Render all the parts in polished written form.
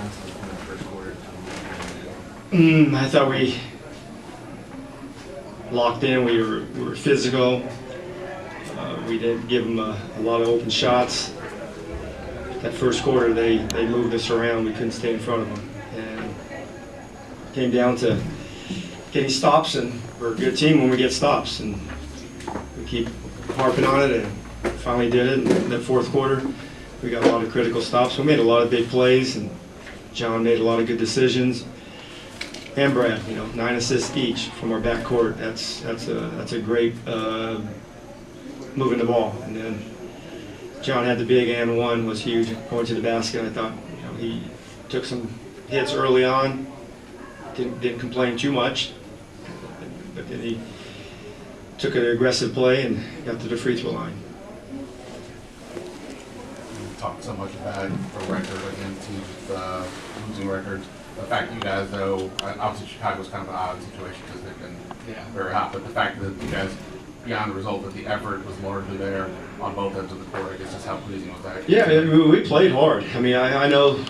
defensively in the first quarter? I thought we locked in. We were physical. We didn't give them a lot of open shots. That first quarter, they moved us around. We couldn't stay in front of them, and it came down to getting stops. And we're a good team when we get stops, and we keep harping on it. And finally did it in that fourth quarter. We got a lot of critical stops. We made a lot of big plays, and John made a lot of good decisions. And Brad, 9 assists each from our backcourt. That's a great moving the ball. And then John had the big and one was huge going to the basket. I thought he took some hits early on, didn't complain too much, but then he took an aggressive play and got to the free throw line. You talked so much about a record against losing records. The fact that you guys, though, obviously Chicago's kind of an odd situation because they've been very hot, but the fact that you guys, beyond the result, that the effort was largely there on both ends of the court, I guess just how pleasing was that? Yeah, we played hard. I mean, I know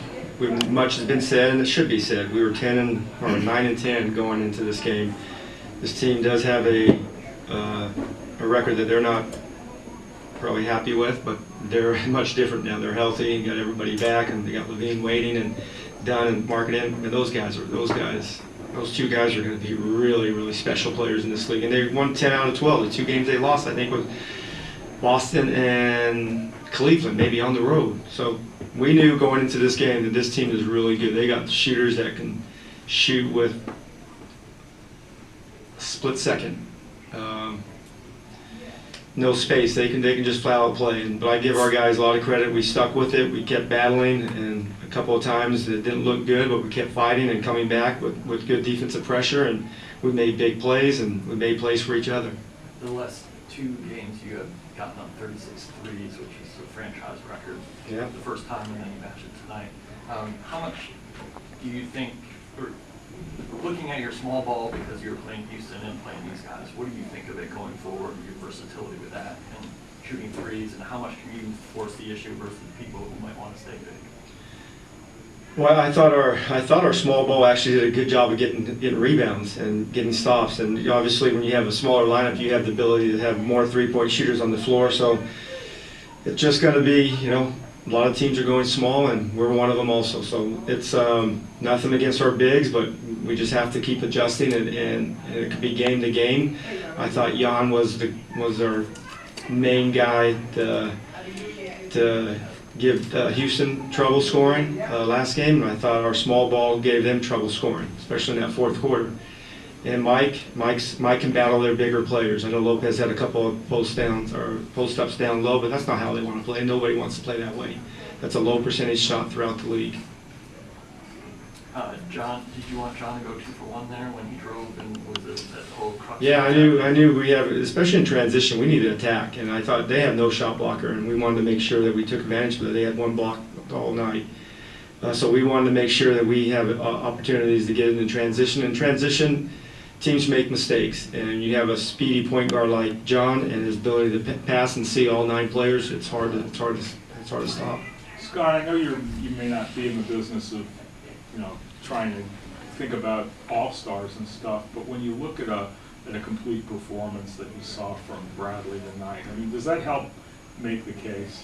much has been said, and it should be said. We were 9-10 going into this game. This team does have a record that they're not probably happy with, but they're much different now. They're healthy and got everybody back, and they got Levine waiting and Dunn and Market in. And those two guys are going to be really, really special players in this league. And they won 10 out of 12. The two games they lost, I think, was Boston and Cleveland, maybe on the road. So we knew going into this game that this team is really good. They got shooters that can shoot with a split second. No space. They can just flat out play. But I give our guys a lot of credit. We stuck with it. We kept battling, and a couple of times it didn't look good, but we kept fighting and coming back with good defensive pressure, and we made big plays, and we made plays for each other. The last two games you have gotten up 36 threes, which is a franchise record. Yeah. The first time, and then you matched it tonight. How much do you think, or looking at your small ball because you're playing Houston and playing these guys, what do you think of it going forward, your versatility with that and shooting threes, and how much can you force the issue versus people who might want to stay big? Well, I thought our small ball actually did a good job of getting rebounds and getting stops. And obviously, when you have a smaller lineup, you have the ability to have more three-point shooters on the floor. So it's just going to be, a lot of teams are going small, and we're one of them also. So it's nothing against our bigs, but we just have to keep adjusting, and it could be game to game. I thought Jan was our main guy to give Houston trouble scoring last game, and I thought our small ball gave them trouble scoring, especially in that fourth quarter. And Mike can battle their bigger players. I know Lopez had a couple of post-ups down low, but that's not how they want to play. Nobody wants to play that way. That's a low percentage shot throughout the league. John, did you want John to go 2 for 1 there when he drove, and was it that whole crux? Yeah, I knew we have, especially in transition, we need to attack, and I thought they have no shot blocker, and we wanted to make sure that we took advantage of it. They had one block all night. So we wanted to make sure that we have opportunities to get into transition. In transition, teams make mistakes, and you have a speedy point guard like John and his ability to pass and see all 9 players. It's hard to stop. Scott, I know you may not be in the business of trying to think about all-stars and stuff, but when you look at a complete performance that you saw from Bradley tonight, I mean, does that help make the case?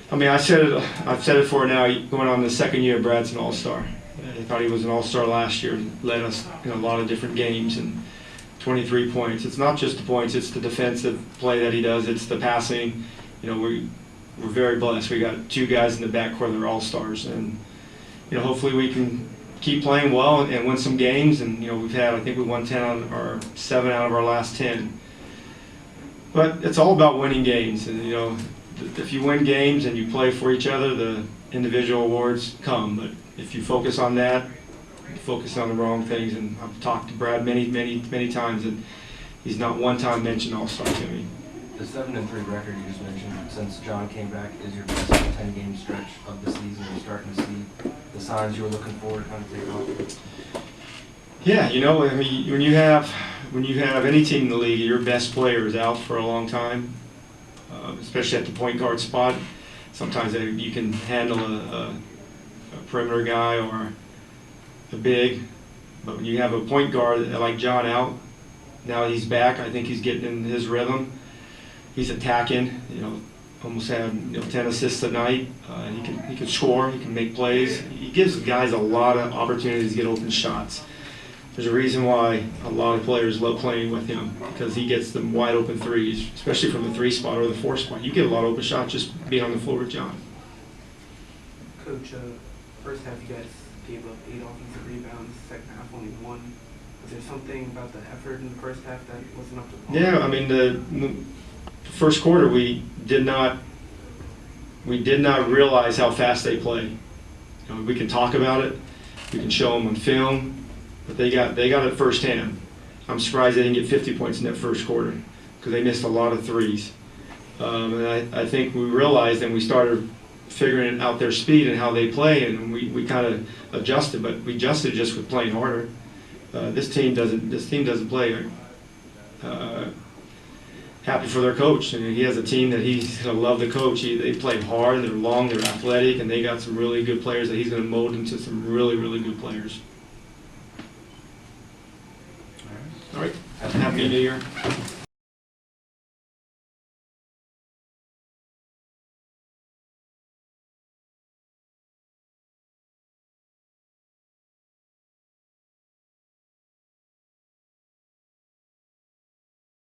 I mean, I've said it for now. Going on the second year, Brad's an all-star. I thought he was an all-star last year and led us in a lot of different games, and 23 points. It's not just the points, it's the defensive play that he does, it's the passing. We're very blessed. We got 2 guys in the backcourt that are all-stars, and hopefully we can keep playing well and win some games. And I think we won 7 out of our last 10. But it's all about winning games, and if you win games and you play for each other, the individual awards come. But if you focus on that, you focus on the wrong things. And I've talked to Brad many times, and he's not one time mentioned all-star to me. The 7-3 record you just mentioned since John came back is your best 10-game stretch of the season. You're starting to see the signs you were looking for to kind of take off. Yeah, I mean, when you have any team in the league, your best player is out for a long time, especially at the point guard spot. Sometimes you can handle a perimeter guy or a big. But when you have a point guard like John out, now he's back. I think he's getting in his rhythm. He's attacking. Almost had 10 assists tonight. He can score. He can make plays. He gives guys a lot of opportunities to get open shots. There's a reason why a lot of players love playing with him, because he gets them wide open threes, especially from the 3 spot or the 4 spot. You get a lot of open shots just being on the floor with John. Coach, first half you guys gave up 8 offensive rebounds, second half only 1. Was there something about the effort in the first half that wasn't up to par? Yeah, I mean the first quarter we did not realize how fast they play. We can talk about it, we can show them on film, but they got it firsthand. I'm surprised they didn't get 50 points in that first quarter because they missed a lot of threes. And I think we realized, and we started figuring out their speed and how they play, and we kind of adjusted, but we adjusted just with playing harder. This team doesn't play happy for their coach. He has a team that he's going to love the coach. They play hard, they're long, they're athletic, and they got some really good players that he's going to mold into some really, really good players. All right. Happy New Year.